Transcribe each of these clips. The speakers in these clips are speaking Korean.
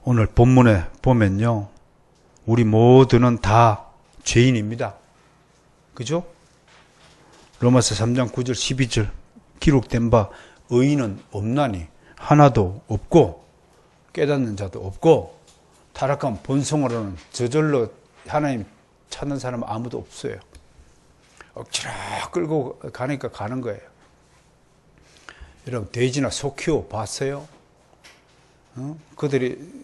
오늘 본문에 보면요, 우리 모두는 다 죄인입니다. 그죠? 로마서 3장 9절 12절 기록된 바 의인은 없나니 하나도 없고 깨닫는 자도 없고 타락한 본성으로는 저절로 하나님 찾는 사람 아무도 없어요. 억지로 끌고 가니까 가는 거예요. 여러분 돼지나 소 키워 봤어요? 그들이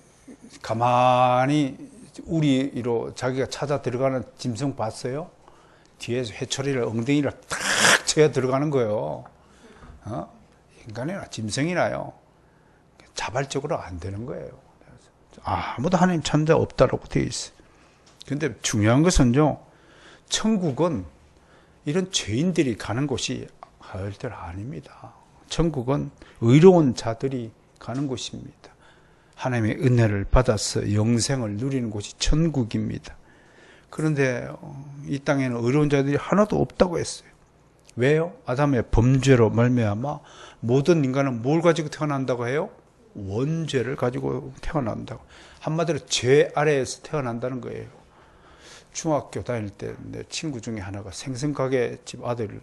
가만히 우리로 자기가 찾아 들어가는 짐승 봤어요? 뒤에서 회초리를 엉덩이를 탁 쳐야 들어가는 거예요. 인간이나 짐승이나요. 자발적으로 안 되는 거예요. 아무도 하나님 찾는 자 없다라고 되어 있어요. 그런데 중요한 것은요, 천국은 이런 죄인들이 가는 곳이 절대 아닙니다. 천국은 의로운 자들이 가는 곳입니다. 하나님의 은혜를 받아서 영생을 누리는 곳이 천국입니다. 그런데 이 땅에는 의로운 자들이 하나도 없다고 했어요. 왜요? 아담의 범죄로 말미암아 모든 인간은 뭘 가지고 태어난다고 해요? 원죄를 가지고 태어난다고. 한마디로 죄 아래에서 태어난다는 거예요. 중학교 다닐 때 내 친구 중에 하나가 생선가게 집 아들이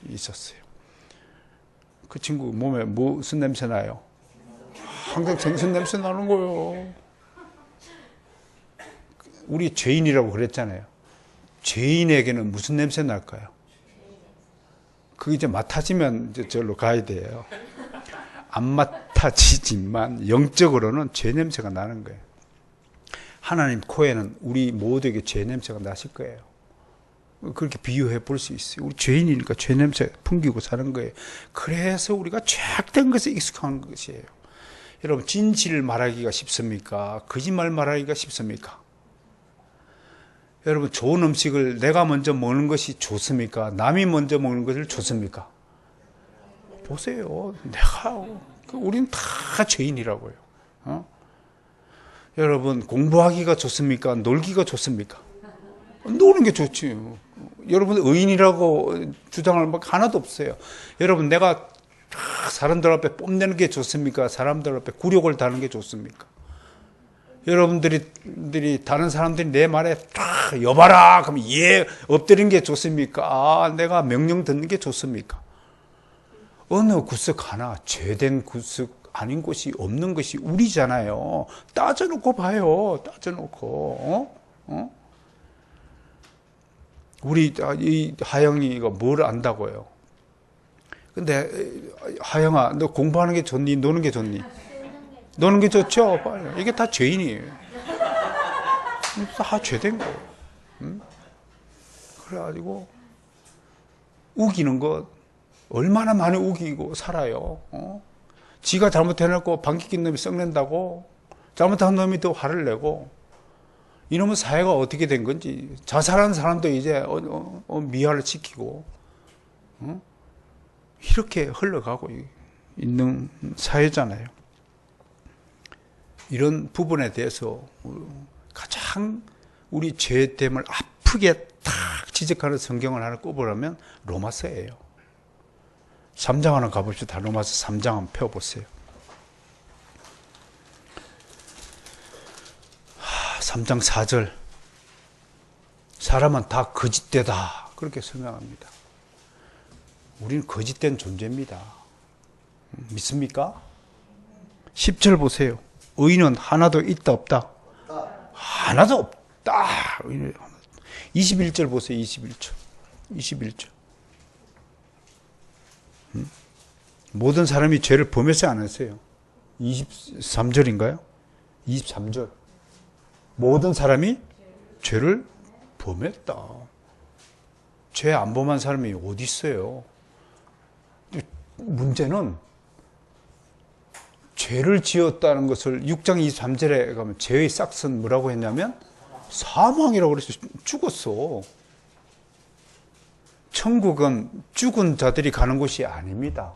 있었어요. 그 친구 몸에 무슨 냄새 나요? 항상 생선 냄새 나는 거예요. 우리 죄인이라고 그랬잖아요. 죄인에게는 무슨 냄새 날까요? 그게 이제 맡아지면 이제 저기로 가야 돼요. 안 맡아지지만 영적으로는 죄 냄새가 나는 거예요. 하나님 코에는 우리 모두에게 죄 냄새가 나실 거예요. 그렇게 비유해 볼 수 있어요. 우리 죄인이니까 죄 냄새 풍기고 사는 거예요. 그래서 우리가 죄악된 것에 익숙한 것이에요. 여러분, 진실을 말하기가 쉽습니까? 거짓말 말하기가 쉽습니까? 여러분, 좋은 음식을 내가 먼저 먹는 것이 좋습니까? 남이 먼저 먹는 것을 좋습니까? 보세요. 우리는 다 죄인이라고요. 여러분, 공부하기가 좋습니까? 놀기가 좋습니까? 노는 게 좋지. 여러분, 의인이라고 주장할 막 하나도 없어요. 여러분, 내가 사람들 앞에 뽐내는 게 좋습니까? 사람들 앞에 굴욕을 다는 게 좋습니까? 여러분들이 다른 사람들이 내 말에 딱 여봐라 그러면 예 엎드리는 게 좋습니까? 내가 명령 듣는 게 좋습니까? 어느 구석 하나 죄된 구석 아닌 곳이 없는 것이 우리잖아요. 따져놓고 봐요. 따져놓고. 우리 이 하영이가 뭘 안다고요? 근데 하영아, 너 공부하는 게 좋니? 노는 게 좋니? 노는 게 좋죠? 이게 다 죄인이에요. 다 죄된 거예요. 그래가지고 우기는 것 얼마나 많이 우기고 살아요. 지가 잘못해놓고 방귀 낀 놈이 썩낸다고 잘못한 놈이 또 화를 내고 이놈의 사회가 어떻게 된 건지 자살하는 사람도 이제 미화를 시키고 이렇게 흘러가고 있는 사회잖아요. 이런 부분에 대해서 가장 우리 죄됨을 아프게 탁 지적하는 성경을 하나 꼽으라면 로마서예요. 3장 하나 가봅시다. 로마서 3장 한번 펴보세요. 3장 4절. 사람은 다 거짓되다. 그렇게 설명합니다. 우리는 거짓된 존재입니다. 믿습니까? 10절 보세요. 의인은 하나도 있다 없다? 하나도 없다. 21절 보세요. 21절. 모든 사람이 죄를 범했지 않았어요. 23절인가요? 23절. 모든 사람이 죄를 범했다. 죄 안 범한 사람이 어디 있어요? 문제는 죄를 지었다는 것을 6장 23절에 가면 죄의 싹은 뭐라고 했냐면 사망이라고 그래서 죽었어. 천국은 죽은 자들이 가는 곳이 아닙니다.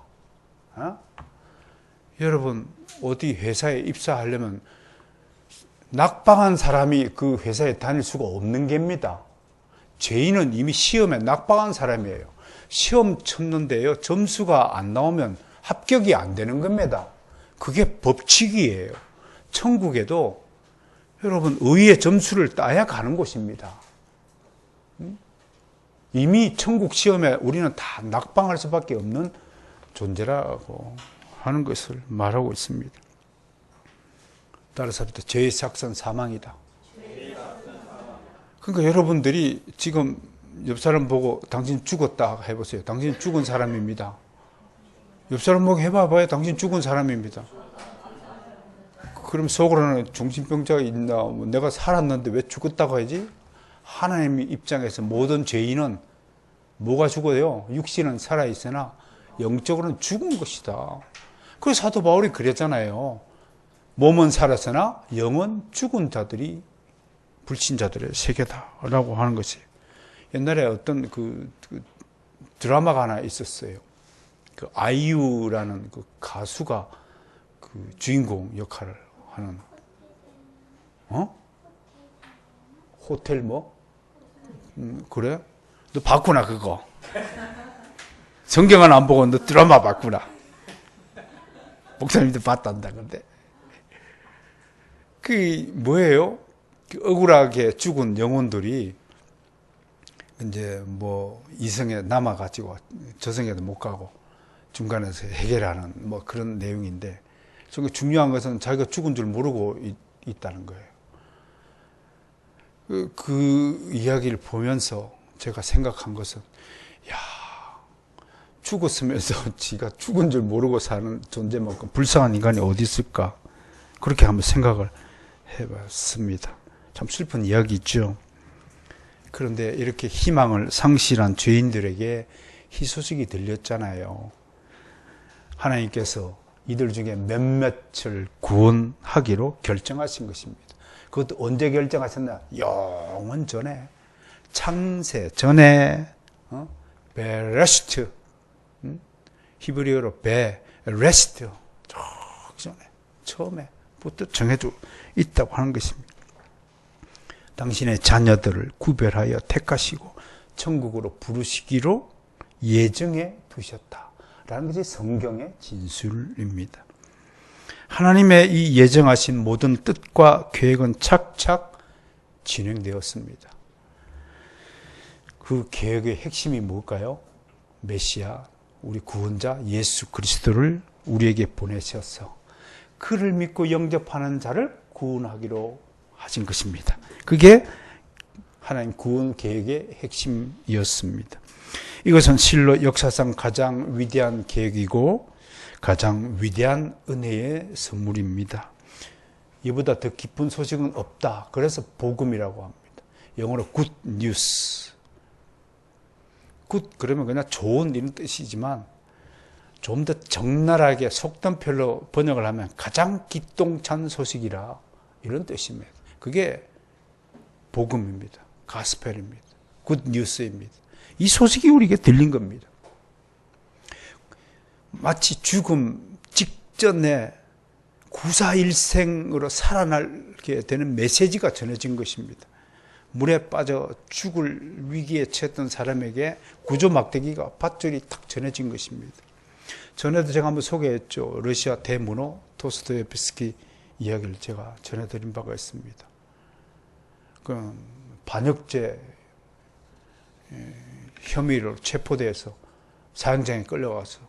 여러분, 어디 회사에 입사하려면 낙방한 사람이 그 회사에 다닐 수가 없는 겁니다. 죄인은 이미 시험에 낙방한 사람이에요. 시험 쳤는데요, 점수가 안 나오면 합격이 안 되는 겁니다. 그게 법칙이에요. 천국에도 여러분 의의 점수를 따야 가는 곳입니다. 이미 천국 시험에 우리는 다 낙방할 수밖에 없는 존재라고 하는 것을 말하고 있습니다. 따라서 죄의 삭선 사망이다. 그러니까 여러분들이 지금 옆 사람 보고 당신 죽었다 해보세요. 당신 죽은 사람입니다. 옆 사람 보고 해봐봐요. 당신 죽은 사람입니다. 그럼 속으로는 정신병자가 있나? 내가 살았는데 왜 죽었다고 하지? 하나님 입장에서 모든 죄인은 뭐가 죽어요? 육신은 살아있으나 영적으로는 죽은 것이다. 그래서 사도 바울이 그랬잖아요. 몸은 살았으나 영은 죽은 자들이 불신자들의 세계다라고 하는 것이. 옛날에 어떤 그 드라마가 하나 있었어요. 그 아이유라는 그 가수가 그 주인공 역할을 하는, 호텔 뭐? 그래? 너 봤구나, 그거. 성경은 안 보고 너 드라마 봤구나. 목사님도 봤단다, 근데. 그, 뭐예요? 억울하게 죽은 영혼들이 이제 뭐 이성에 남아가지고 저성에도 못 가고 중간에서 해결하는 뭐 그런 내용인데, 중요한 것은 자기가 죽은 줄 모르고 있다는 거예요. 그 이야기를 보면서 제가 생각한 것은, 야, 죽었으면서 지가 죽은 줄 모르고 사는 존재만큼 불쌍한 인간이 어디 있을까? 그렇게 한번 생각을 해봤습니다. 참 슬픈 이야기죠. 그런데 이렇게 희망을 상실한 죄인들에게 희소식이 들렸잖아요. 하나님께서 이들 중에 몇몇을 구원하기로 결정하신 것입니다. 그것도 언제 결정하셨나? 영원 전에, 창세 전에, 베레스트, 히브리어로 베레스트, 전에, 처음에부터 정해져 있다고 하는 것입니다. 당신의 자녀들을 구별하여 택하시고 천국으로 부르시기로 예정해 두셨다라는 것이 성경의 진술입니다. 하나님의 이 예정하신 모든 뜻과 계획은 착착 진행되었습니다. 그 계획의 핵심이 뭘까요? 메시아, 우리 구원자 예수 그리스도를 우리에게 보내셔서 그를 믿고 영접하는 자를 구원하기로 하신 것입니다. 그게 하나님 구원 계획의 핵심이었습니다. 이것은 실로 역사상 가장 위대한 계획이고 가장 위대한 은혜의 선물입니다. 이보다 더 기쁜 소식은 없다. 그래서 복음이라고 합니다. 영어로 good news. good 그러면 그냥 좋은 이런 뜻이지만 좀 더 적나라하게 속담표로 번역을 하면 가장 기똥찬 소식이라 이런 뜻입니다. 그게 복음입니다. 가스펠입니다. good news입니다. 이 소식이 우리에게 들린 겁니다. 마치 죽음 직전에 구사일생으로 살아나게 되는 메시지가 전해진 것입니다. 물에 빠져 죽을 위기에 처했던 사람에게 구조 막대기가 밧줄이 탁 전해진 것입니다. 전에도 제가 한번 소개했죠. 러시아 대문호 도스토옙스키 이야기를 제가 전해드린 바가 있습니다. 그 반역죄 혐의로 체포돼서 사형장에 끌려가서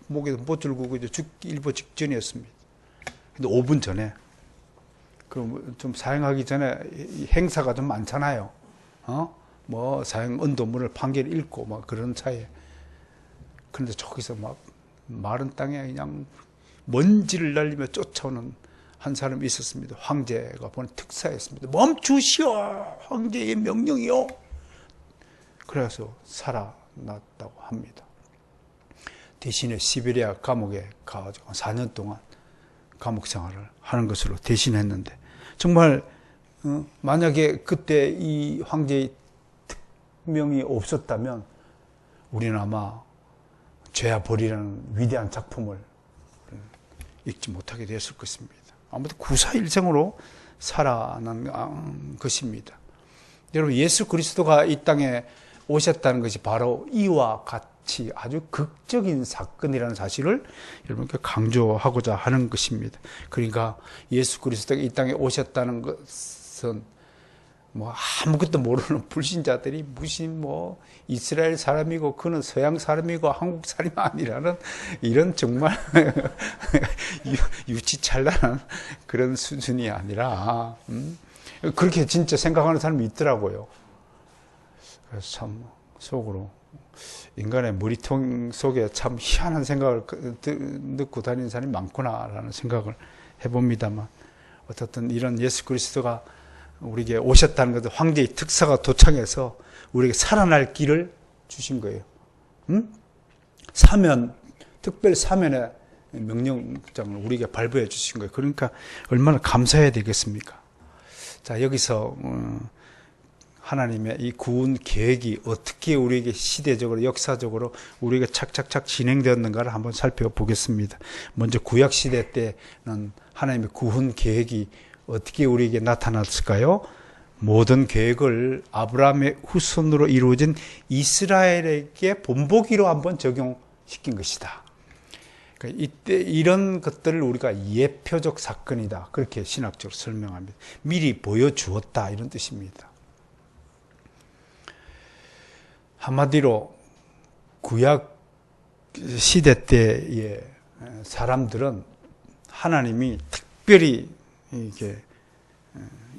목에서 못줄 굴고 죽기 일보 직전이었습니다. 근데 5분 전에 좀 사형하기 전에 행사가 좀 많잖아요. 뭐 사형 언도문을 판결 읽고 막 그런 차에. 그런데 저기서 막 마른 땅에 그냥 먼지를 날리며 쫓아오는 한 사람이 있었습니다. 황제가 보낸 특사였습니다. 멈추시오! 황제의 명령이요! 그래서 살아났다고 합니다. 대신에 시베리아 감옥에 가가지고 4년 동안 감옥 생활을 하는 것으로 대신했는데, 정말 만약에 그때 이 황제의 특명이 없었다면 우리는 아마 죄와 벌이라는 위대한 작품을 읽지 못하게 되었을 것입니다. 아무튼 구사일생으로 살아난 것입니다. 여러분, 예수 그리스도가 이 땅에 오셨다는 것이 바로 이와 같이 아주 극적인 사건이라는 사실을 여러분께 강조하고자 하는 것입니다. 그러니까 예수 그리스도가 이 땅에 오셨다는 것은 뭐 아무것도 모르는 불신자들이 무슨 뭐 이스라엘 사람이고 그는 서양 사람이고 한국 사람이 아니라는 이런 정말 유치찬란한 그런 수준이 아니라 그렇게 진짜 생각하는 사람이 있더라고요. 그래서 참 속으로 인간의 머리통 속에 참 희한한 생각을 넣고 다니는 사람이 많구나라는 생각을 해봅니다만, 어떻든 이런 예수 그리스도가 우리에게 오셨다는 것은 황제의 특사가 도착해서 우리에게 살아날 길을 주신 거예요. 사면, 특별 사면의 명령장을 우리에게 발부해 주신 거예요. 그러니까 얼마나 감사해야 되겠습니까? 자, 여기서 하나님의 이 구원 계획이 어떻게 우리에게 시대적으로 역사적으로 우리에게 착착착 진행되었는가를 한번 살펴보겠습니다. 먼저 구약 시대 때는 하나님의 구원 계획이 어떻게 우리에게 나타났을까요? 모든 계획을 아브라함의 후손으로 이루어진 이스라엘에게 본보기로 한번 적용시킨 것이다. 그러니까 이때 이런 것들을 우리가 예표적 사건이다, 그렇게 신학적으로 설명합니다. 미리 보여주었다, 이런 뜻입니다. 한마디로 구약 시대 때의 사람들은 하나님이 특별히 이게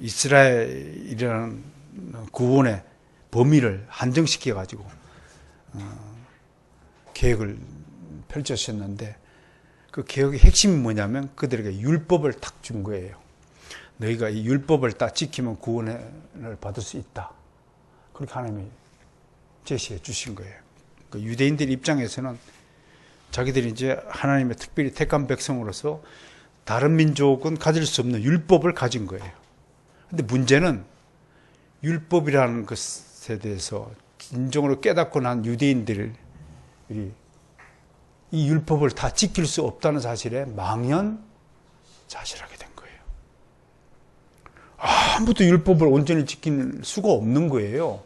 이스라엘이라는 구원의 범위를 한정시켜 가지고 계획을 펼쳤었는데, 그 계획의 핵심이 뭐냐면 그들에게 율법을 딱 준 거예요. 너희가 이 율법을 딱 지키면 구원을 받을 수 있다, 그렇게 하나님이 제시해 주신 거예요. 그 유대인들 입장에서는 자기들이 이제 하나님의 특별히 택한 백성으로서 다른 민족은 가질 수 없는 율법을 가진 거예요. 근데 문제는 율법이라는 것에 대해서 진정으로 깨닫고 난 유대인들이 이 율법을 다 지킬 수 없다는 사실에 망연자실하게 된 거예요. 아무도 율법을 온전히 지킬 수가 없는 거예요.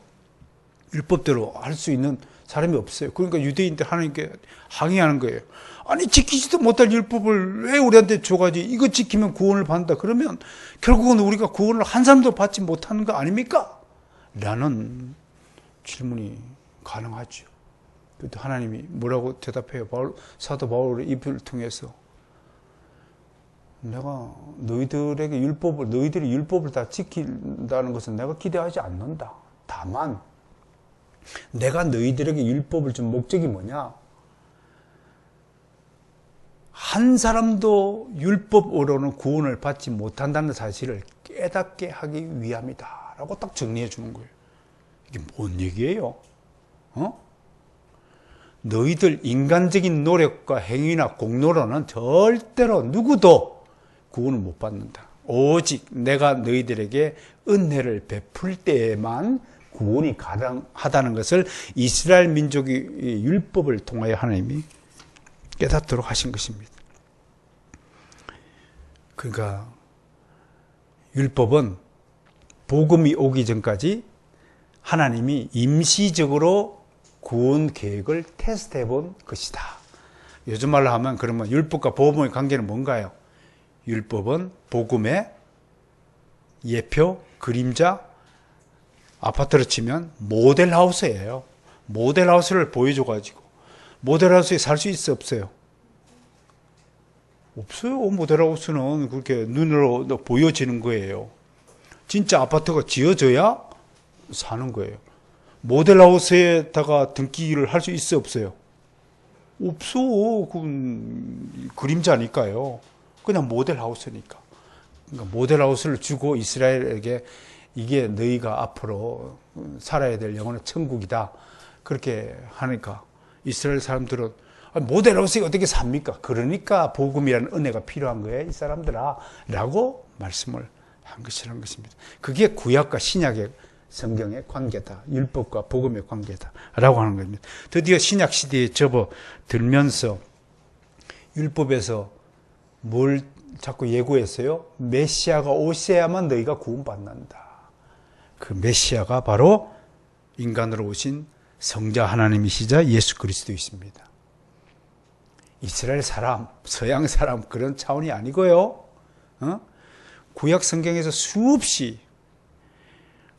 율법대로 할 수 있는 사람이 없어요. 그러니까 유대인들 하나님께 항의하는 거예요. 아니, 지키지도 못할 율법을 왜 우리한테 줘가지고 이거 지키면 구원을 받는다 그러면 결국은 우리가 구원을 한 사람도 받지 못하는 거 아닙니까? 라는 질문이 가능하죠. 그때 하나님이 뭐라고 대답해요? 사도 바울의 입을 통해서 내가 너희들이 율법을 다 지킨다는 것은 내가 기대하지 않는다. 다만 내가 너희들에게 율법을 준 목적이 뭐냐? 한 사람도 율법으로는 구원을 받지 못한다는 사실을 깨닫게 하기 위함이다 라고 딱 정리해 주는 거예요. 이게 뭔 얘기예요? 너희들 인간적인 노력과 행위나 공로로는 절대로 누구도 구원을 못 받는다. 오직 내가 너희들에게 은혜를 베풀 때에만 구원이 가능하다는 것을 이스라엘 민족의 율법을 통하여 하나님이 깨닫도록 하신 것입니다. 그러니까 율법은 복음이 오기 전까지 하나님이 임시적으로 구원 계획을 테스트해 본 것이다. 요즘 말로 하면 그러면 율법과 복음의 관계는 뭔가요? 율법은 복음의 예표, 그림자, 아파트로 치면 모델하우스예요. 모델하우스를 보여줘가지고 모델하우스에 살 수 있어 없어요? 없어요. 모델하우스는 그렇게 눈으로 보여지는 거예요. 진짜 아파트가 지어져야 사는 거예요. 모델하우스에다가 등기를 할 수 있어 없어요? 없어. 그건 그림자니까요. 그냥 모델하우스니까. 그러니까 모델하우스를 주고 이스라엘에게 이게 너희가 앞으로 살아야 될 영원의 천국이다, 그렇게 하니까 이스라엘 사람들은 모델하우스에 어떻게 삽니까? 그러니까 복음이라는 은혜가 필요한 거예요, 이 사람들아, 라고 말씀을 한 것이라는 것입니다. 그게 구약과 신약의 성경의 관계다, 율법과 복음의 관계다 라고 하는 겁니다. 드디어 신약 시대에 접어들면서 율법에서 뭘 자꾸 예고했어요? 메시아가 오셔야만 너희가 구원받는다. 그 메시아가 바로 인간으로 오신 성자 하나님이시자 예수 그리스도이십니다. 이스라엘 사람, 서양 사람 그런 차원이 아니고요. 구약 성경에서 수없이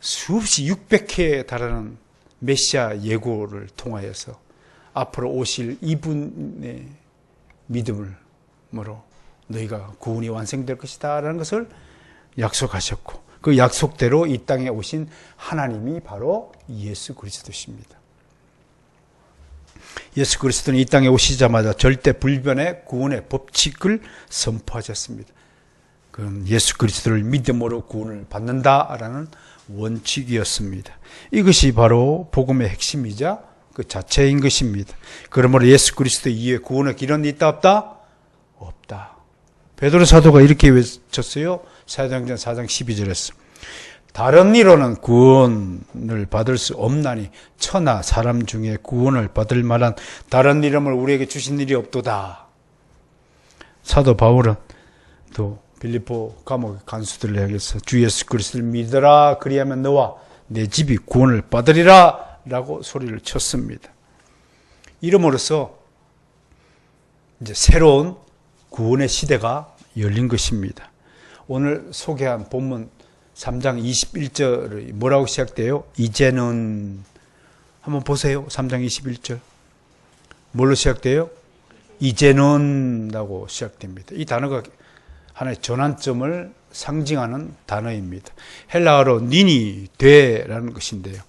600회에 달하는 메시아 예고를 통하여서 앞으로 오실 이분의 믿음으로 너희가 구원이 완성될 것이다 라는 것을 약속하셨고, 그 약속대로 이 땅에 오신 하나님이 바로 예수 그리스도십니다. 예수 그리스도는 이 땅에 오시자마자 절대 불변의 구원의 법칙을 선포하셨습니다. 그건 예수 그리스도를 믿음으로 구원을 받는다라는 원칙이었습니다. 이것이 바로 복음의 핵심이자 그 자체인 것입니다. 그러므로 예수 그리스도 이외에 구원의 길은 있다 없다? 없다. 베드로 사도가 이렇게 외쳤어요. 사도행전 4장 12절에서 다른 이로는 구원을 받을 수 없나니 천하 사람 중에 구원을 받을 만한 다른 이름을 우리에게 주신 일이 없도다. 사도 바울은 또 빌립보 감옥 간수들을 향해서 주 예수 그리스도를 믿으라 그리하면 너와 내 집이 구원을 받으리라 라고 소리를 쳤습니다. 이름으로써 이제 새로운 구원의 시대가 열린 것입니다. 오늘 소개한 본문 3장 21절이 뭐라고 시작돼요? 이제는 한번 보세요. 3장 21절 뭘로 시작돼요? 이제는 라고 시작됩니다. 이 단어가 하나의 전환점을 상징하는 단어입니다. 헬라어로 니니 되라는 것인데요.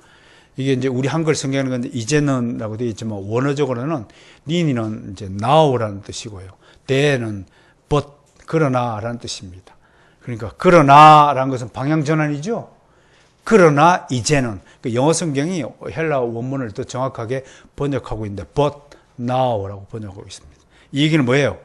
이게 이제 우리 한글 성경에는 건데 이제는 라고 되어 있지만 원어적으로는 니니는 이제 now라는 뜻이고요. 되는 but 그러나 라는 뜻입니다. 그러니까 그러나라는 것은 방향 전환이죠. 그러나 이제는 영어 성경이 헬라어 원문을 더 정확하게 번역하고 있는데 but now라고 번역하고 있습니다. 이 얘기는 뭐예요?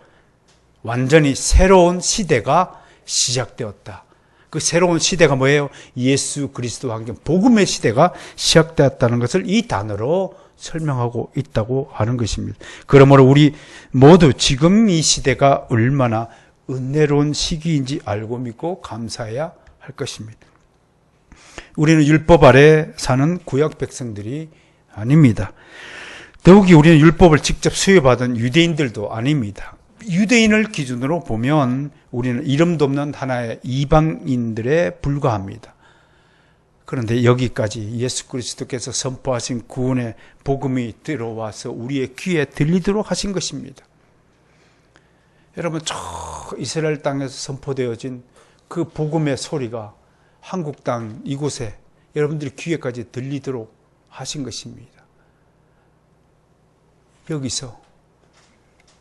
완전히 새로운 시대가 시작되었다. 그 새로운 시대가 뭐예요? 예수 그리스도와 함께 복음의 시대가 시작되었다는 것을 이 단어로 설명하고 있다고 하는 것입니다. 그러므로 우리 모두 지금 이 시대가 얼마나 은혜로운 시기인지 알고 믿고 감사해야 할 것입니다. 우리는 율법 아래 사는 구약 백성들이 아닙니다. 더욱이 우리는 율법을 직접 수여받은 유대인들도 아닙니다. 유대인을 기준으로 보면 우리는 이름도 없는 하나의 이방인들에 불과합니다. 그런데 여기까지 예수 그리스도께서 선포하신 구원의 복음이 들어와서 우리의 귀에 들리도록 하신 것입니다. 여러분, 저 이스라엘 땅에서 선포되어진 그 복음의 소리가 한국 땅 이곳에 여러분들의 귀에까지 들리도록 하신 것입니다. 여기서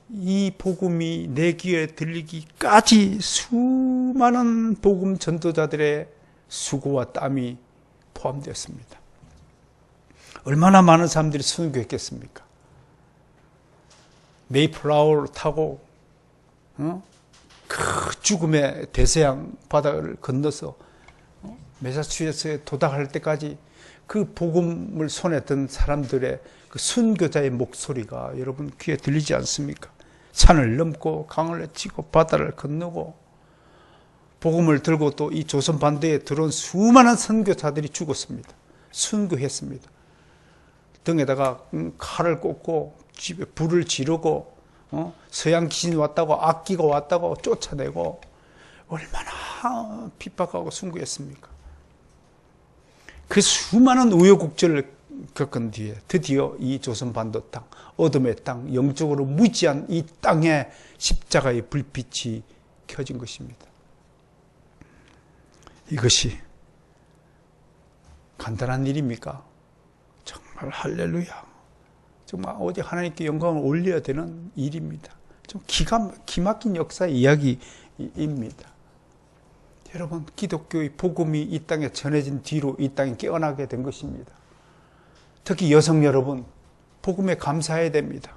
이 복음이 내 귀에 들리기까지 수많은 복음 전도자들의 수고와 땀이 포함되었습니다. 얼마나 많은 사람들이 순교했겠습니까? 메이플라워를 타고 그 죽음의 대서양 바다를 건너서 매사추세츠에 도달할 때까지 그 복음을 손에 든 사람들의 그 순교자의 목소리가 여러분 귀에 들리지 않습니까? 산을 넘고 강을 헤치고 바다를 건너고 복음을 들고 또 이 조선 반도에 들어온 수많은 선교사들이 죽었습니다. 순교했습니다. 등에다가 칼을 꽂고 집에 불을 지르고 서양 귀신이 왔다고 악기가 왔다고 쫓아내고 얼마나 핍박하고 순교했습니까? 그 수많은 우여곡절을 겪은 뒤에 드디어 이 조선 반도 땅, 어둠의 땅, 영적으로 무지한 이 땅에 십자가의 불빛이 켜진 것입니다. 이것이 간단한 일입니까? 정말 할렐루야. 정말 어디 하나님께 영광을 올려야 되는 일입니다. 좀 기막힌 역사의 이야기입니다. 여러분, 기독교의 복음이 이 땅에 전해진 뒤로 이 땅에 깨어나게 된 것입니다. 특히 여성 여러분, 복음에 감사해야 됩니다.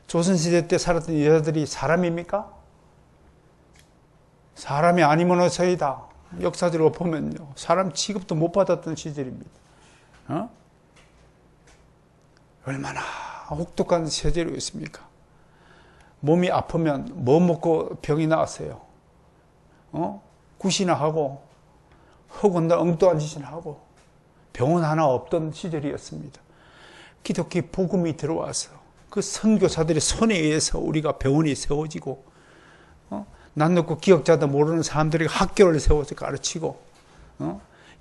조선시대 때 살았던 여자들이 사람입니까? 사람이 아니면 어서이다. 역사적으로 보면요, 사람 취급도 못 받았던 시절입니다. 얼마나 혹독한 세대로였습니까? 몸이 아프면 뭐 먹고 병이 나왔어요? 굿이나 하고 혹은 엉뚱한 짓이나 하고 병원 하나 없던 시절이었습니다. 기독교 복음이 들어와서 그 선교사들의 손에 의해서 우리가 병원이 세워지고, 난 놓고 기억자도 모르는 사람들이 학교를 세워서 가르치고,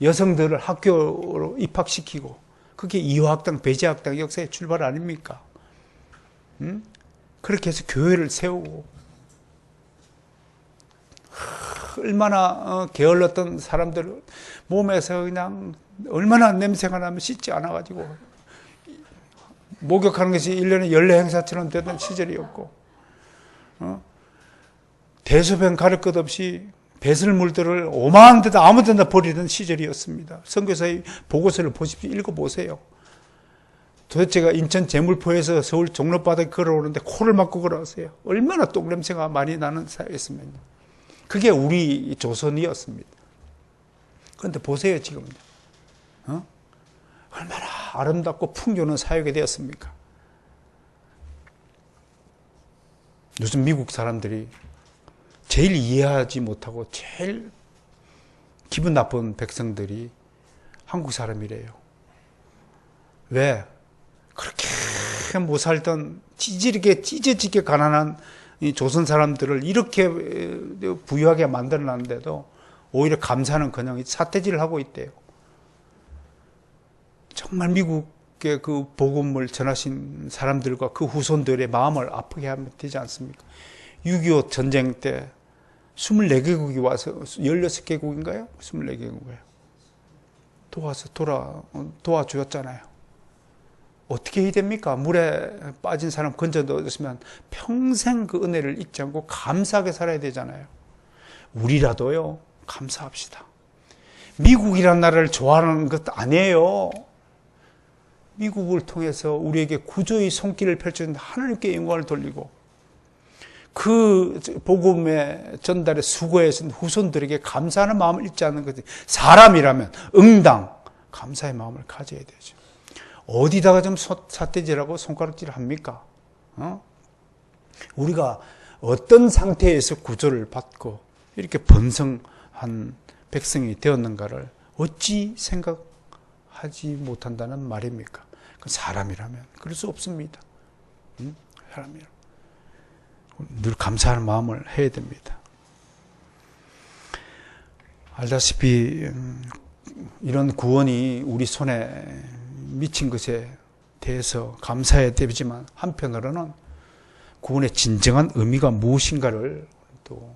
여성들을 학교로 입학시키고, 그게 이화학당, 배제학당 역사의 출발 아닙니까? 그렇게 해서 교회를 세우고, 얼마나 게을렀던 사람들 몸에서 그냥 얼마나 냄새가 나면 씻지 않아가지고 목욕하는 것이 1년에 연례 행사처럼 되던 시절이었고, 대소변 가릴 것 없이 배설물들을 오만한 데다 아무 데나 버리던 시절이었습니다. 선교사의 보고서를 보십시오. 읽어보세요. 도대체가 인천 제물포에서 서울 종로바닥에 걸어오는데 코를 막고 걸어오세요. 얼마나 똥냄새가 많이 나는 사회였으면요. 그게 우리 조선이었습니다. 그런데 보세요, 지금. 얼마나 아름답고 풍요로운 사회가 되었습니까? 요즘 미국 사람들이 제일 이해하지 못하고 제일 기분 나쁜 백성들이 한국 사람이래요. 왜? 그렇게 못 살던 찢어지게 가난한 이 조선 사람들을 이렇게 부유하게 만들어놨는데도 오히려 감사는커녕 삿대질을 하고 있대요. 정말 미국의 그 복음을 전하신 사람들과 그 후손들의 마음을 아프게 하면 되지 않습니까? 6.25 전쟁 때 24개국이 와서 16개국인가요? 24개국이에요. 도와주었잖아요. 어떻게 해야 됩니까? 물에 빠진 사람 건져 넣었으면 평생 그 은혜를 잊지 않고 감사하게 살아야 되잖아요. 우리라도요, 감사합시다. 미국이라는 나라를 좋아하는 것도 아니에요. 미국을 통해서 우리에게 구조의 손길을 펼쳐준 하나님께 영광을 돌리고, 그 복음의 전달에 수고해준 후손들에게 감사하는 마음을 잊지 않는 것이 사람이라면 응당 감사의 마음을 가져야 되죠. 어디다가 좀 삿대질하고 손가락질 합니까? 우리가 어떤 상태에서 구조를 받고 이렇게 번성한 백성이 되었는가를 어찌 생각하지 못한다는 말입니까? 사람이라면 그럴 수 없습니다. 사람이라면 늘 감사하는 마음을 해야 됩니다. 알다시피 이런 구원이 우리 손에 미친 것에 대해서 감사해야 되지만, 한편으로는 구원의 진정한 의미가 무엇인가를 또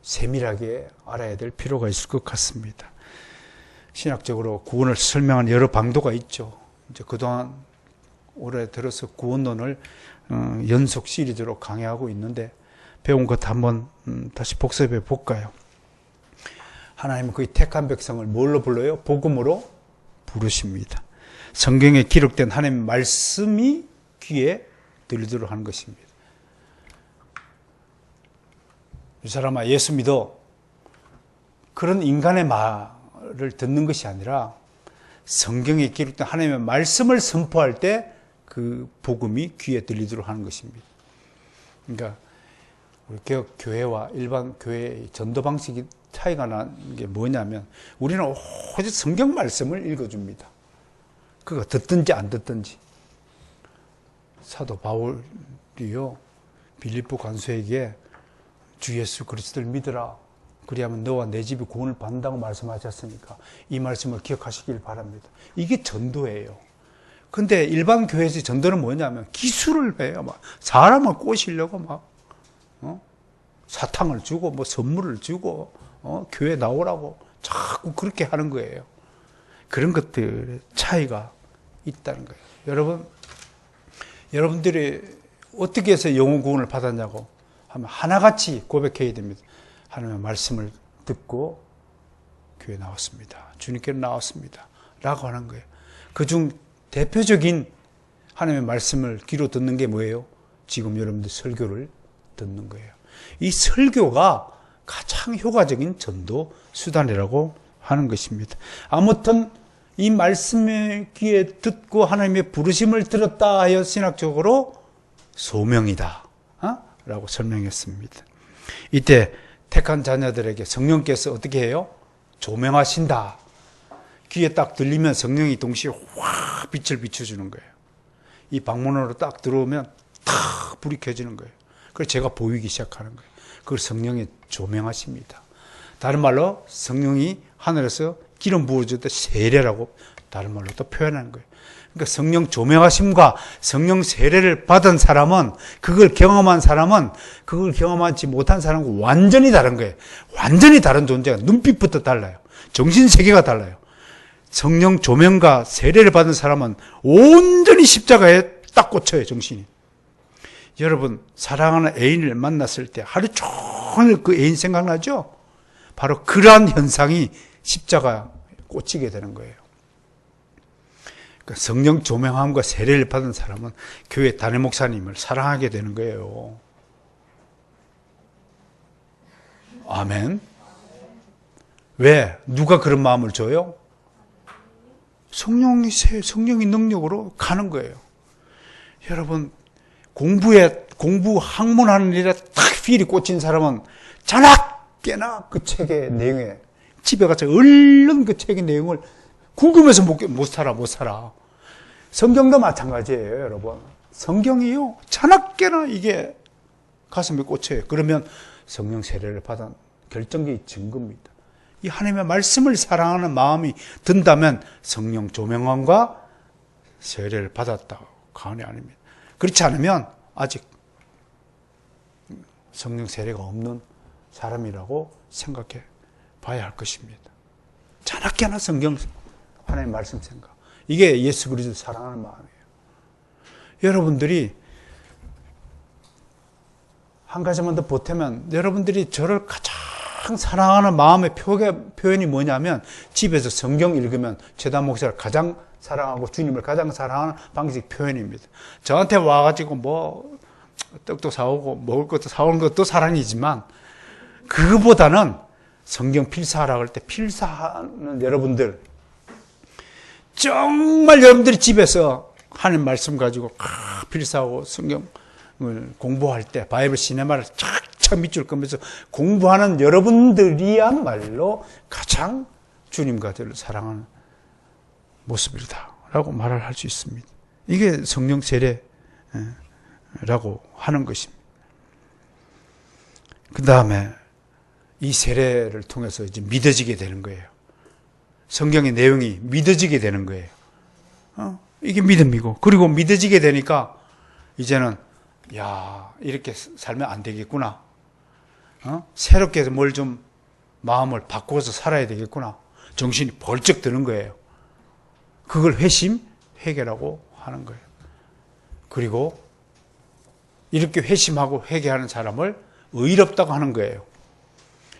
세밀하게 알아야 될 필요가 있을 것 같습니다. 신학적으로 구원을 설명하는 여러 방도가 있죠. 이제 그동안 올해 들어서 구원론을 연속 시리즈로 강의하고 있는데, 배운 것 한번 다시 복습해 볼까요? 하나님은 그의 택한 백성을 뭘로 불러요? 복음으로 부르십니다. 성경에 기록된 하나님의 말씀이 귀에 들리도록 하는 것입니다. 이 사람아 예수 믿어. 그런 인간의 말을 듣는 것이 아니라 성경에 기록된 하나님의 말씀을 선포할 때 그 복음이 귀에 들리도록 하는 것입니다. 그러니까 우리 개혁 교회와 일반 교회의 전도 방식이 차이가 나는 게 뭐냐면, 우리는 오직 성경 말씀을 읽어줍니다. 그거 듣든지 안 듣든지. 사도 바울이요, 빌립보 간수에게 주 예수 그리스도를 믿으라. 그리하면 너와 내 집이 구원을 받는다고 말씀하셨으니까 이 말씀을 기억하시길 바랍니다. 이게 전도예요. 근데 일반 교회에서 전도는 뭐냐면 기술을 해요. 막 사람을 꼬시려고 막 사탕을 주고 뭐 선물을 주고 교회 나오라고 자꾸 그렇게 하는 거예요. 그런 것들의 차이가 있다는 거예요. 여러분들이 어떻게 해서 영혼 구원을 받았냐고 하면 하나같이 고백해야 됩니다. 하나님의 말씀을 듣고 교회 나왔습니다. 주님께로 나왔습니다. 라고 하는 거예요. 그중 대표적인 하나님의 말씀을 귀로 듣는 게 뭐예요? 지금 여러분들 설교를 듣는 거예요. 이 설교가 가장 효과적인 전도 수단이라고 하는 것입니다. 아무튼 이 말씀을 귀에 듣고 하나님의 부르심을 들었다 하여 신학적으로 소명이다 라고 설명했습니다. 이때 택한 자녀들에게 성령께서 어떻게 해요? 조명하신다. 귀에 딱 들리면 성령이 동시에 확 빛을 비춰주는 거예요. 이 방문으로 딱 들어오면 탁 불이 켜지는 거예요. 그래서 제가 보이기 시작하는 거예요. 그걸 성령이 조명하십니다. 다른 말로 성령이 하늘에서 기름 부어줄 때 세례라고 다른 말로 또 표현하는 거예요. 그러니까 성령 조명하심과 성령 세례를 받은 사람은, 그걸 경험한 사람은 그걸 경험하지 못한 사람과 완전히 다른 거예요. 완전히 다른 존재가, 눈빛부터 달라요. 정신세계가 달라요. 성령 조명과 세례를 받은 사람은 온전히 십자가에 딱 꽂혀요, 정신이. 여러분, 사랑하는 애인을 만났을 때 하루 종일 그 애인 생각나죠? 바로 그러한 현상이 십자가에 꽂히게 되는 거예요. 그러니까 성령 조명함과 세례를 받은 사람은 교회 담임 목사님을 사랑하게 되는 거예요. 아멘. 왜? 누가 그런 마음을 줘요? 성령이 능력으로 가는 거예요. 여러분, 공부 학문하는 일에 딱 필이 꽂힌 사람은 자나깨나 그 책의 내용에 집에 가서 얼른 그 책의 내용을 궁금해서 못 살아. 성경도 마찬가지예요, 여러분. 성경이요, 자나깨나 이게 가슴에 꽂혀요. 그러면 성령 세례를 받은 결정적인 증거입니다. 이 하나님의 말씀을 사랑하는 마음이 든다면 성령 조명함과 세례를 받았다고 가언이 아닙니다. 그렇지 않으면 아직 성령 세례가 없는 사람이라고 생각해 봐야 할 것입니다. 자나깨나 성경 하나님의 말씀 생각, 이게 예수 그리스도를 사랑하는 마음이에요. 여러분들이 한 가지만 더 보태면, 여러분들이 저를 가장 사랑하는 마음의 표현이 뭐냐면, 집에서 성경 읽으면 최단 목사를 가장 사랑하고 주님을 가장 사랑하는 방식 표현입니다. 저한테 와가지고 뭐 떡도 사오고 먹을 것도 사오는 것도 사랑이지만, 그거보다는 성경 필사하라고 할 때 필사하는 여러분들, 정말 여러분들이 집에서 하나님 말씀 가지고 필사하고 성경을 공부할 때 바이블 시네마를 착착 밑줄 끄면서 공부하는 여러분들이야말로 가장 주님과 저를 사랑하는 모습이다라고 말을 할 수 있습니다. 이게 성령 세례라고 하는 것입니다. 그 다음에 이 세례를 통해서 이제 믿어지게 되는 거예요. 성경의 내용이 믿어지게 되는 거예요. 이게 믿음이고, 그리고 믿어지게 되니까 이제는 야, 이렇게 살면 안 되겠구나. 새롭게 뭘 좀 마음을 바꿔서 살아야 되겠구나. 정신이 벌쩍 드는 거예요. 그걸 회개라고 하는 거예요. 그리고 이렇게 회심하고 회개하는 사람을 의롭다고 하는 거예요.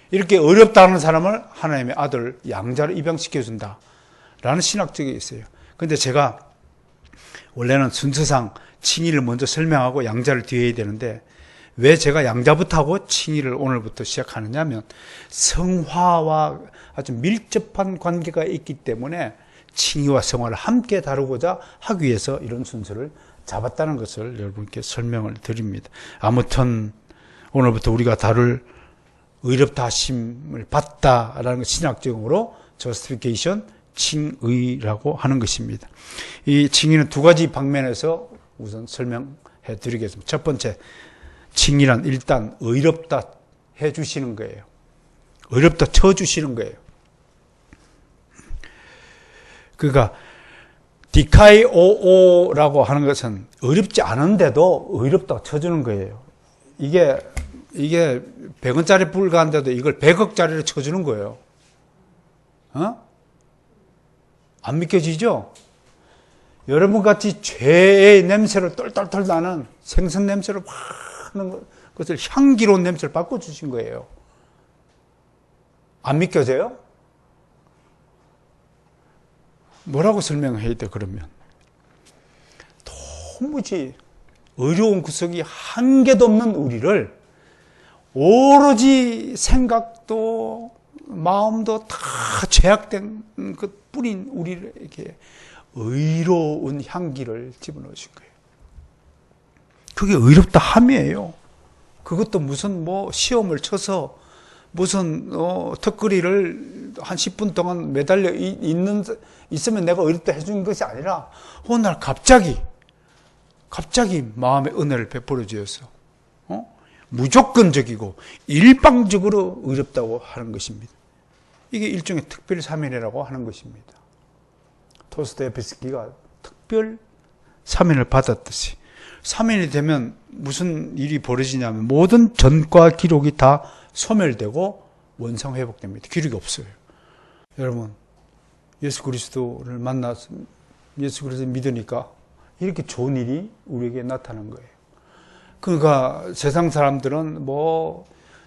이렇게 어렵다 하는 사람을 하나님의 아들 양자로 입양시켜준다 라는 신학적이 있어요. 근데 제가 원래는 순서상 칭의를 먼저 설명하고 양자를 뒤에 해야 되는데, 왜 제가 양자부터 하고 칭의를 오늘부터 시작하느냐 하면, 성화와 아주 밀접한 관계가 있기 때문에 칭의와 성화를 함께 다루고자 하기 위해서 이런 순서를 잡았다는 것을 여러분께 설명을 드립니다. 아무튼 오늘부터 우리가 다룰 의롭다 하심을 받다라는 신학적으로 justification, 칭의라고 하는 것입니다. 이 칭의는 두 가지 방면에서 우선 설명해 드리겠습니다. 첫 번째, 칭의란 일단 의롭다 해 주시는 거예요. 의롭다 쳐 주시는 거예요. 그러니까 디카이오오라고 하는 것은 의롭지 않은데도 의롭다 쳐주는 거예요. 이게 100원짜리 불가한데도 이걸 100억짜리로 쳐주는 거예요. 안 믿겨지죠? 여러분같이 죄의 냄새를 똘똘똘 나는 생선 냄새를 막 하는 것을 향기로운 냄새를 바꿔주신 거예요. 안 믿겨져요? 뭐라고 설명해야 돼, 그러면? 도무지 어려운 구석이 한 개도 없는 우리를 오로지 생각도 마음도 다 죄악된 그 뿌린 우리에게 의로운 향기를 집어넣으신 거예요. 그게 의롭다 함이에요. 그것도 무슨 뭐 시험을 쳐서 무슨 턱걸이를 한 10분 동안 매달려 있으면 내가 어렵다 해준 것이 아니라 어느 날 갑자기 마음의 은혜를 베풀어 주어서 무조건적이고 일방적으로 의롭다고 하는 것입니다. 이게 일종의 특별 사면이라고 하는 것입니다. 도스토옙스키가 특별 사면을 받았듯이 사면이 되면 무슨 일이 벌어지냐면 모든 전과 기록이 다 소멸되고 원상 회복됩니다. 기록이 없어요. 여러분, 예수 그리스도를 만나서 예수 그리스도를 믿으니까 이렇게 좋은 일이 우리에게 나타난 거예요. 그러니까 세상 사람들은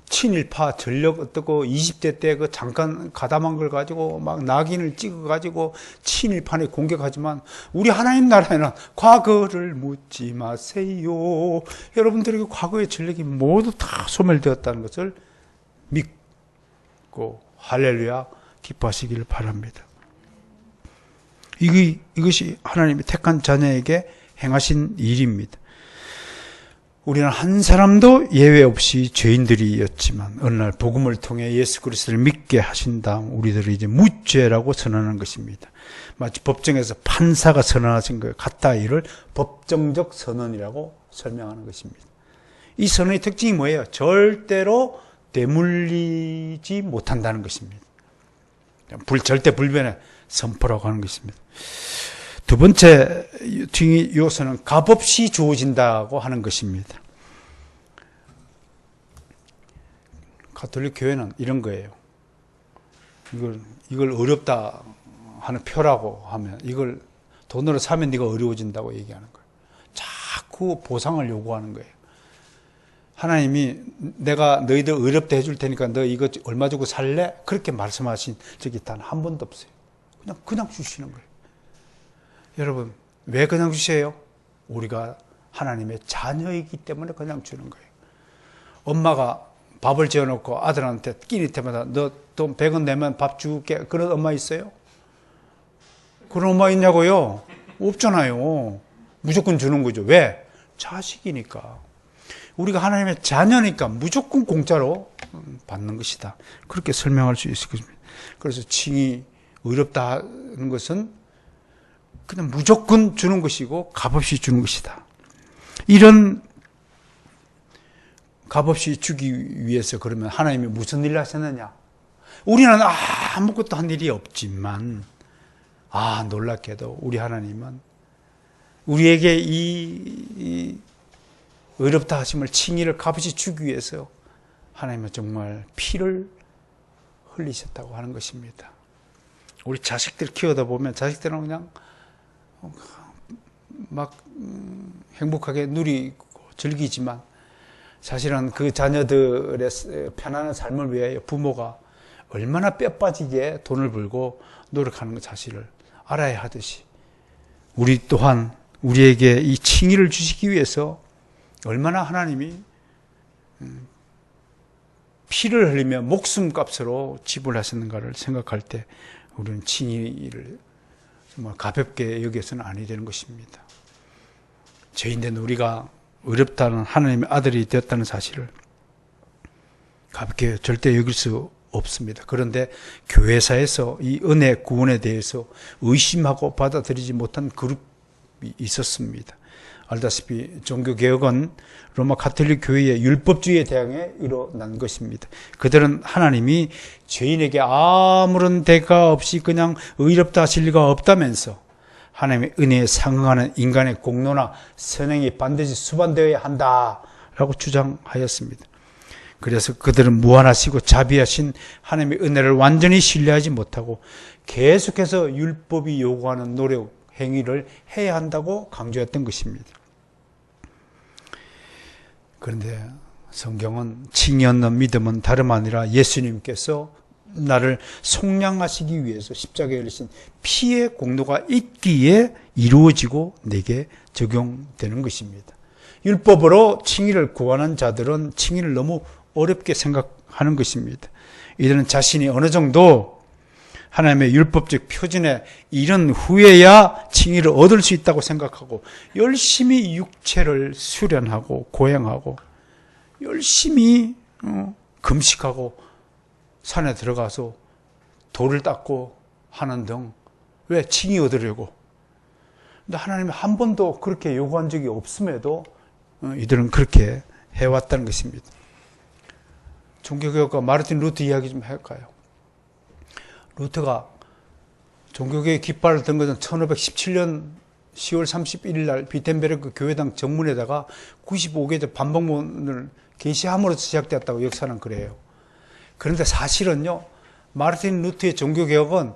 친일파 전력 어떻고 20대 때 그 잠깐 가담한 걸 가지고 막 낙인을 찍어 가지고 친일파에 공격하지만 우리 하나님 나라에는 과거를 묻지 마세요. 여러분들에게 과거의 전력이 모두 다 소멸되었다는 것을 믿고 할렐루야 기뻐하시기를 바랍니다. 이것이 하나님의 택한 자녀에게 행하신 일입니다. 우리는 한 사람도 예외 없이 죄인들이었지만 어느 날 복음을 통해 예수 그리스도를 믿게 하신 다음 우리들을 이제 무죄라고 선언한 것입니다. 마치 법정에서 판사가 선언하신 것 같다. 이를 법정적 선언이라고 설명하는 것입니다. 이 선언의 특징이 뭐예요? 절대로 되물리지 못한다는 것입니다. 절대 불변의 선포라고 하는 것입니다. 두 번째 요소는 값없이 주어진다고 하는 것입니다. 가톨릭 교회는 이런 거예요. 이걸 어렵다 하는 표라고 하면 이걸 돈으로 사면 네가 어려워진다고 얘기하는 거예요. 자꾸 보상을 요구하는 거예요. 하나님이 내가 너희들 어렵다 해줄 테니까 너 이거 얼마 주고 살래? 그렇게 말씀하신 적이 단 한 번도 없어요. 그냥 주시는 거예요. 여러분, 왜 그냥 주세요? 우리가 하나님의 자녀이기 때문에 그냥 주는 거예요. 엄마가 밥을 지어놓고 아들한테 끼니 때마다 너 돈 100원 내면 밥 줄게. 그런 엄마 있어요? 그런 엄마 있냐고요? 없잖아요. 무조건 주는 거죠. 왜? 자식이니까. 우리가 하나님의 자녀니까 무조건 공짜로 받는 것이다. 그렇게 설명할 수 있을 것입니다. 그래서 칭이 어렵다는 것은 그냥 무조건 주는 것이고 값없이 주는 것이다. 이런 값없이 주기 위해서 그러면 하나님이 무슨 일을 하셨느냐? 우리는 아무것도 한 일이 없지만 놀랍게도 우리 하나님은 우리에게 이 어렵다 하심을 칭의를 값없이 주기 위해서 하나님은 정말 피를 흘리셨다고 하는 것입니다. 우리 자식들 키우다 보면 자식들은 그냥 막 행복하게 누리고 즐기지만 사실은 그 자녀들의 편안한 삶을 위해 부모가 얼마나 뼈 빠지게 돈을 벌고 노력하는 것 사실을 알아야 하듯이 우리 또한 우리에게 이 칭의를 주시기 위해서 얼마나 하나님이 피를 흘리며 목숨값으로 지불하셨는가를 생각할 때 우리는 칭의를 정말 가볍게 여겨서는 아니 되는 것입니다. 죄인된 우리가 어렵다는 하나님의 아들이 되었다는 사실을 가볍게 절대 여길 수 없습니다. 그런데 교회사에서 이 은혜 구원에 대해서 의심하고 받아들이지 못한 그룹이 있었습니다. 알다시피 종교개혁은 로마 가톨릭 교회의 율법주의에 대항해 일어난 것입니다. 그들은 하나님이 죄인에게 아무런 대가 없이 그냥 의롭다 하실 리가 없다면서 하나님의 은혜에 상응하는 인간의 공로나 선행이 반드시 수반되어야 한다라고 주장하였습니다. 그래서 그들은 무한하시고 자비하신 하나님의 은혜를 완전히 신뢰하지 못하고 계속해서 율법이 요구하는 노력, 행위를 해야 한다고 강조했던 것입니다. 그런데 성경은 칭의 없는 믿음은 다름 아니라 예수님께서 나를 속량하시기 위해서 십자가에 흘리신 피의 공로가 있기에 이루어지고 내게 적용되는 것입니다. 율법으로 칭의를 구하는 자들은 칭의를 너무 어렵게 생각하는 것입니다. 이들은 자신이 어느 정도 하나님의 율법적 표준에 이른 후에야 칭의를 얻을 수 있다고 생각하고 열심히 육체를 수련하고 고행하고 열심히 금식하고 산에 들어가서 돌을 닦고 하는 등 왜? 칭의 얻으려고. 근데 하나님이 한 번도 그렇게 요구한 적이 없음에도 이들은 그렇게 해왔다는 것입니다. 종교개혁가 마르틴 루터 이야기 좀 할까요? 루터가 종교개혁 깃발을 든 것은 1517년 10월 31일 날 비텐베르크 교회당 정문에다가 95개의 반복문을 게시함으로써 시작되었다고 역사는 그래요. 그런데 사실은요, 마르틴 루터의 종교개혁은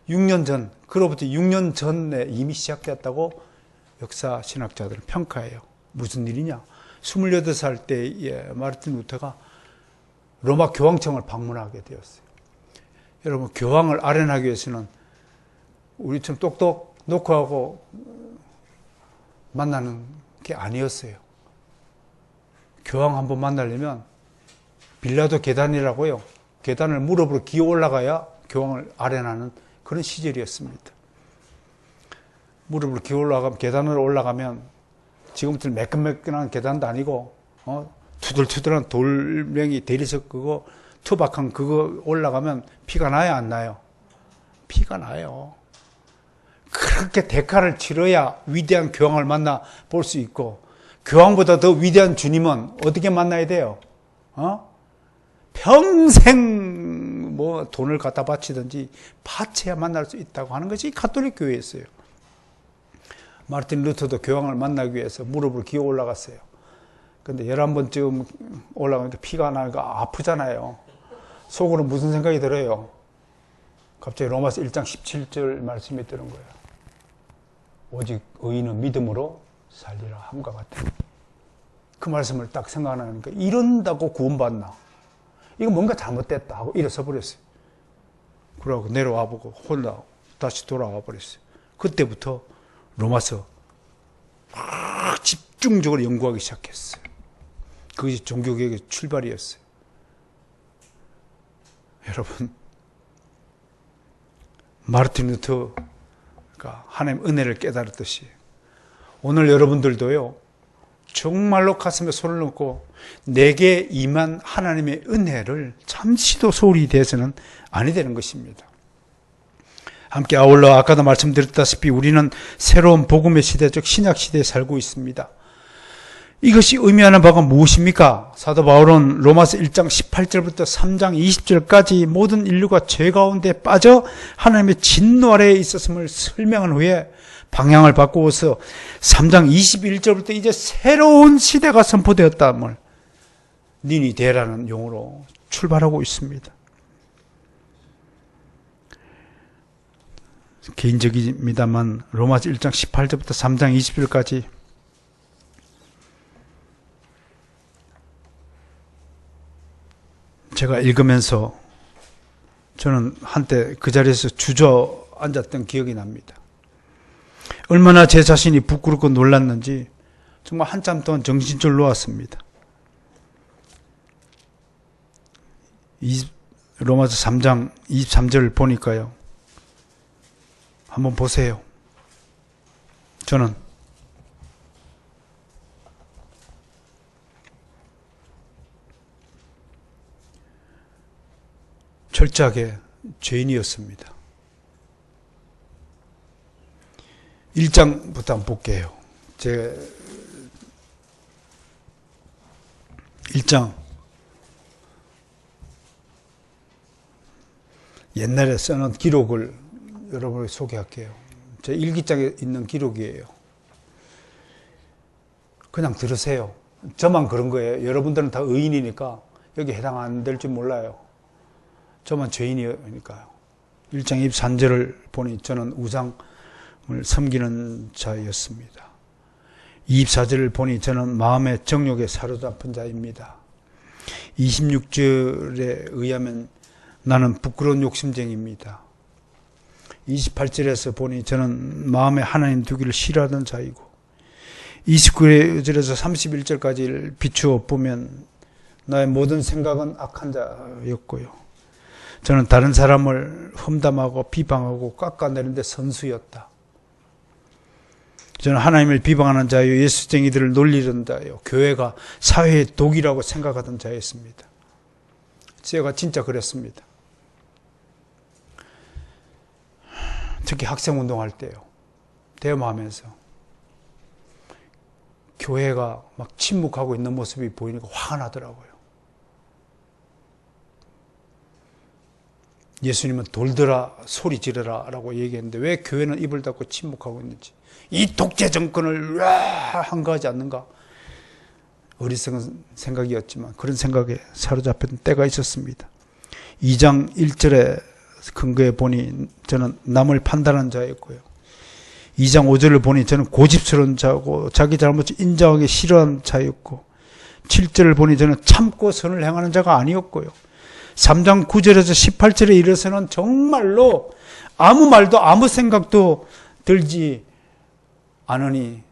6년 전, 그로부터 6년 전에 이미 시작되었다고 역사 신학자들은 평가해요. 무슨 일이냐? 28살 때에 마르틴 루터가 로마 교황청을 방문하게 되었어요. 여러분, 교황을 아련하기 위해서는 우리처럼 똑똑 놓고 하고 만나는 게 아니었어요. 교황 한번 만나려면 빌라도 계단이라고요. 계단을 무릎으로 기어 올라가야 교황을 아련하는 그런 시절이었습니다. 무릎으로 기어 올라가면, 계단으로 올라가면 지금부터는 매끈매끈한 계단도 아니고 투들투들한 돌멩이 대리석 그거 투박한 그거 올라가면 피가 나요, 안 나요? 피가 나요. 그렇게 대가를 치러야 위대한 교황을 만나 볼 수 있고, 교황보다 더 위대한 주님은 어떻게 만나야 돼요? 평생 뭐 돈을 갖다 바치든지 바쳐야 만날 수 있다고 하는 것이 가톨릭 교회였어요. 마르틴 루터도 교황을 만나기 위해서 무릎을 기어 올라갔어요. 근데 11번쯤 올라가니까 피가 나니까 아프잖아요. 속으로 무슨 생각이 들어요? 갑자기 로마서 1장 17절 말씀이 뜨는 거예요. 오직 의인은 믿음으로 살리라 함과 같아. 그 말씀을 딱 생각하니까 이런다고 구원받나? 이거 뭔가 잘못됐다 하고 일어서 버렸어요. 그러고 내려와 보고 홀라 다시 돌아와 버렸어요. 그때부터 로마서 막 집중적으로 연구하기 시작했어요. 그것이 종교개혁의 출발이었어요. 여러분, 마르틴 루터가 하나님의 은혜를 깨달았듯이 오늘 여러분들도요, 정말로 가슴에 손을 넣고 내게 임한 하나님의 은혜를 잠시도 소홀히 대해서는 아니 되는 것입니다. 함께 아울러 아까도 말씀드렸다시피 우리는 새로운 복음의 시대, 즉 신약 시대에 살고 있습니다. 이것이 의미하는 바가 무엇입니까? 사도 바울은 로마서 1장 18절부터 3장 20절까지 모든 인류가 죄 가운데 빠져 하나님의 진노 아래에 있었음을 설명한 후에 방향을 바꾸어서 3장 21절부터 이제 새로운 시대가 선포되었다함을 니니데라는 용어로 출발하고 있습니다. 개인적입니다만 로마서 1장 18절부터 3장 20절까지 제가 읽으면서 저는 한때 그 자리에서 주저앉았던 기억이 납니다. 얼마나 제 자신이 부끄럽고 놀랐는지 정말 한참 동안 정신줄 놓았습니다. 로마서 3장 23절 보니까요. 한번 보세요. 저는 철저하게 죄인이었습니다. 1장부터 한번 볼게요. 제 1장 옛날에 써놓은 기록을 여러분에게 소개할게요. 제 일기장에 있는 기록이에요. 그냥 들으세요. 저만 그런 거예요. 여러분들은 다 의인이니까 여기 해당 안 될 줄 몰라요. 저만 죄인이니까요. 1장 23절을 보니 저는 우상을 섬기는 자였습니다. 24절을 보니 저는 마음의 정욕에 사로잡힌 자입니다. 26절에 의하면 나는 부끄러운 욕심쟁이입니다. 28절에서 보니 저는 마음에 하나님 두기를 싫어하던 자이고 29절에서 31절까지를 비추어 보면 나의 모든 생각은 악한 자였고요. 저는 다른 사람을 험담하고 비방하고 깎아내리는 데 선수였다. 저는 하나님을 비방하는 자요, 예수쟁이들을 놀리는 자요, 교회가 사회의 독이라고 생각하던 자였습니다. 제가 진짜 그랬습니다. 특히 학생운동할 때요. 대모하면서 교회가 막 침묵하고 있는 모습이 보이니까 화가 나더라고요. 예수님은 돌들아 소리 지르라 라고 얘기했는데 왜 교회는 입을 닫고 침묵하고 있는지, 이 독재 정권을 왜 한가하지 않는가? 어리석은 생각이었지만 그런 생각에 사로잡혔던 때가 있었습니다. 2장 1절에 근거해 보니 저는 남을 판단하는 자였고요. 2장 5절을 보니 저는 고집스러운 자고 자기 잘못을 인정하기 싫어하는 자였고, 7절을 보니 저는 참고 선을 행하는 자가 아니었고요. 3장 9절에서 18절에 이르러서는 정말로 아무 말도 아무 생각도 들지 않으니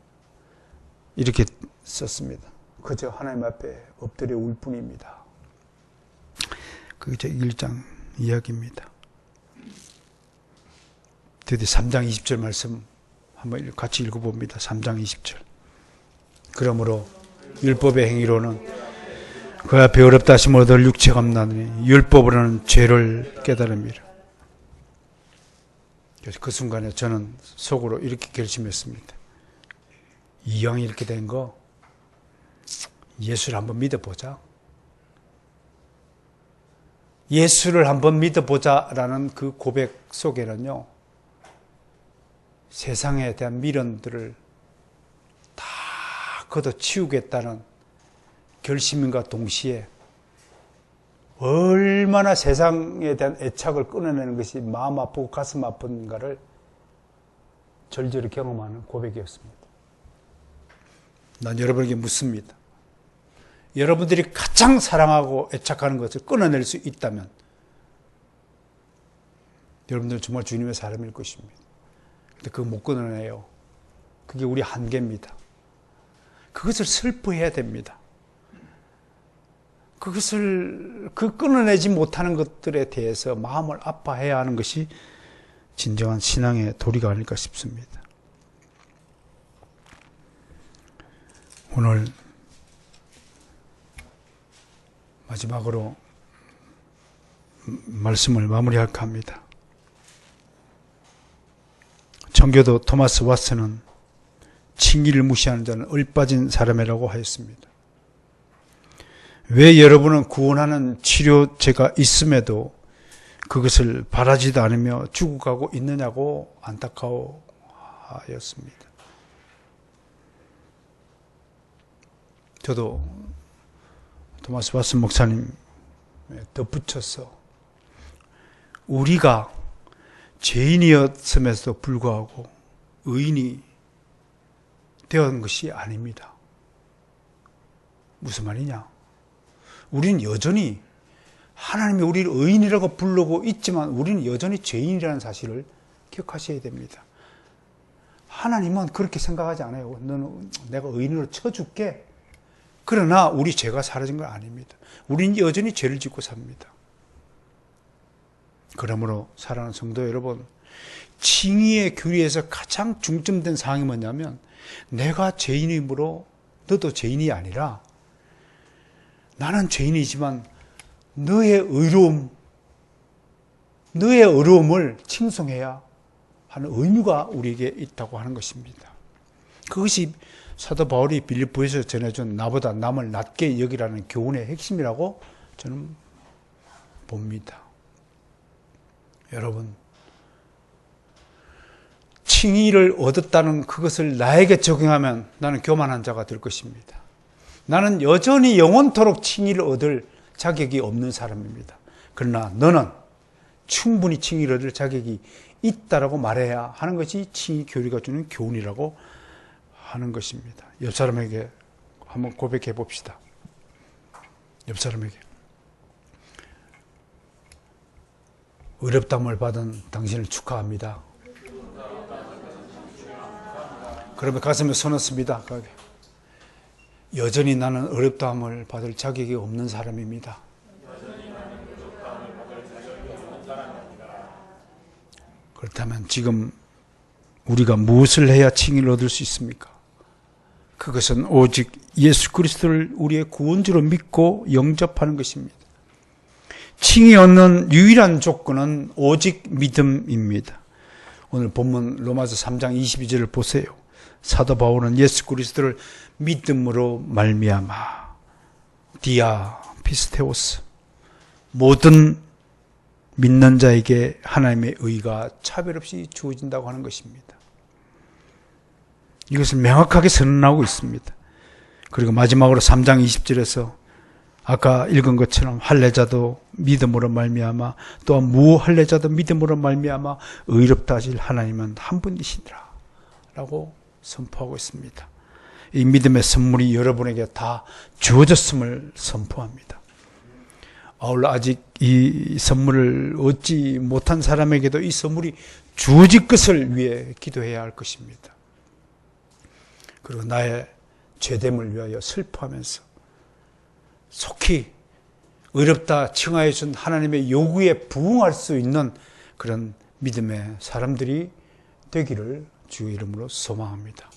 이렇게 썼습니다. 그저 하나님 앞에 엎드려 울 뿐입니다. 그게 제 1장 이야기입니다. 드디어 3장 20절 말씀 한번 같이 읽어봅니다. 3장 20절. 그러므로 율법의 행위로는 그 앞에 어렵다 하심을 얻을 육체가 없나니 율법으로는 죄를 깨달음이라. 그래서 그 순간에 저는 속으로 이렇게 결심했습니다. 이왕 이렇게 된 거 예수를 한번 믿어보자. 예수를 한번 믿어보자라는 그 고백 속에는요, 세상에 대한 미련들을 다 걷어치우겠다는 결심인가 동시에 얼마나 세상에 대한 애착을 끊어내는 것이 마음 아프고 가슴 아픈가를 절절히 경험하는 고백이었습니다. 난 여러분에게 묻습니다. 여러분들이 가장 사랑하고 애착하는 것을 끊어낼 수 있다면 여러분들은 정말 주님의 사람일 것입니다. 근데 그거 못 끊어내요. 그게 우리 한계입니다. 그것을 슬퍼해야 됩니다. 그것을 끊어내지 못하는 것들에 대해서 마음을 아파해야 하는 것이 진정한 신앙의 도리가 아닐까 싶습니다. 오늘 마지막으로 말씀을 마무리할까 합니다. 정교도 토마스 왓슨은 칭의를 무시하는 자는 얼빠진 사람이라고 하였습니다. 왜 여러분은 구원하는 치료제가 있음에도 그것을 바라지도 않으며 죽어가고 있느냐고 안타까워하였습니다. 저도 토마스 왓슨 목사님 덧붙여서 우리가 죄인이었음에도 불구하고 의인이 되었던 것이 아닙니다. 무슨 말이냐? 우리는 여전히 하나님이 우리를 의인이라고 부르고 있지만 우리는 여전히 죄인이라는 사실을 기억하셔야 됩니다. 하나님은 그렇게 생각하지 않아요. 너는 내가 의인으로 쳐줄게. 그러나 우리 죄가 사라진 건 아닙니다. 우리는 여전히 죄를 짓고 삽니다. 그러므로 사랑하는 성도 여러분, 칭의의 교리에서 가장 중점된 사항이 뭐냐면 내가 죄인이므로 너도 죄인이 아니라 나는 죄인이지만 너의 어려움을 칭송해야 하는 의무가 우리에게 있다고 하는 것입니다. 그것이 사도 바울이 빌립보에서 전해준 나보다 남을 낮게 여기라는 교훈의 핵심이라고 저는 봅니다. 여러분, 칭의를 얻었다는 그것을 나에게 적용하면 나는 교만한 자가 될 것입니다. 나는 여전히 영원토록 칭의를 얻을 자격이 없는 사람입니다. 그러나 너는 충분히 칭의를 얻을 자격이 있다라고 말해야 하는 것이 칭의 교리가 주는 교훈이라고 하는 것입니다. 옆 사람에게 한번 고백해 봅시다. 옆 사람에게. 어렵다함을 받은 당신을 축하합니다. 그러면 가슴에 손을 씁니다. 여전히 나는 어렵다함을 받을 자격이 없는 사람입니다. 그렇다면 지금 우리가 무엇을 해야 칭의를 얻을 수 있습니까? 그것은 오직 예수 그리스도를 우리의 구원주로 믿고 영접하는 것입니다. 칭의 얻는 유일한 조건은 오직 믿음입니다. 오늘 본문 로마서 3장 22절을 보세요. 사도 바울은 예수 그리스도를 믿음으로 말미암아 디아 피스테오스 모든 믿는 자에게 하나님의 의가 차별 없이 주어진다고 하는 것입니다. 이것을 명확하게 선언하고 있습니다. 그리고 마지막으로 3장 20절에서 아까 읽은 것처럼 할례자도 믿음으로 말미암아 또한 무할례자도 믿음으로 말미암아 의롭다 하실 하나님은 한 분이시니라 라고 선포하고 있습니다. 이 믿음의 선물이 여러분에게 다 주어졌음을 선포합니다. 아울러 아직 이 선물을 얻지 못한 사람에게도 이 선물이 주어질 것을 위해 기도해야 할 것입니다. 그리고 나의 죄됨을 위하여 슬퍼하면서 속히 의롭다 칭하여 준 하나님의 요구에 부응할 수 있는 그런 믿음의 사람들이 되기를 주의 이름으로 소망합니다.